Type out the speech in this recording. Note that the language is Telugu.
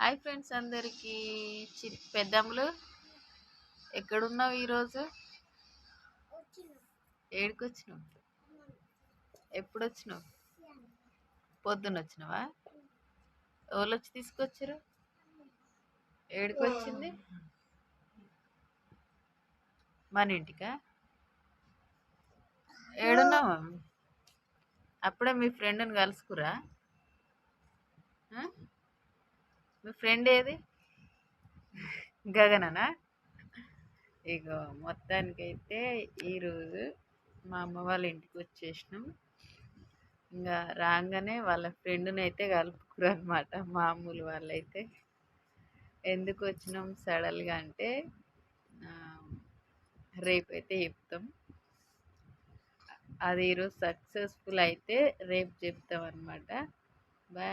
హాయ్ ఫ్రెండ్స్ అందరికీ పెద్దమ్మలు ఎక్కడున్నావు ఈరోజు? ఏడుకొచ్చినావు? ఎప్పుడు వచ్చినావు? పొద్దున్న వచ్చినావా? ఎవరు వచ్చి తీసుకొచ్చారు? ఏడుకొచ్చింది? మన ఇంటికా? ఏడున్నావా? అప్పుడే మీ ఫ్రెండ్ని కలుసుకురా? మీ ఫ్రెండ్ ఏది? గగననా? ఇగో మొత్తానికైతే ఈరోజు మా అమ్మ వాళ్ళ ఇంటికి వచ్చేసినాం. ఇంకా రాగానే వాళ్ళ ఫ్రెండ్ని అయితే కలుపుకురు అనమాట. మామూలు వాళ్ళైతే ఎందుకు వచ్చినాం సడన్గా అంటే రేపైతే చెప్తాం. అది ఈరోజు సక్సెస్ఫుల్ అయితే రేపు చెప్తాం అనమాట.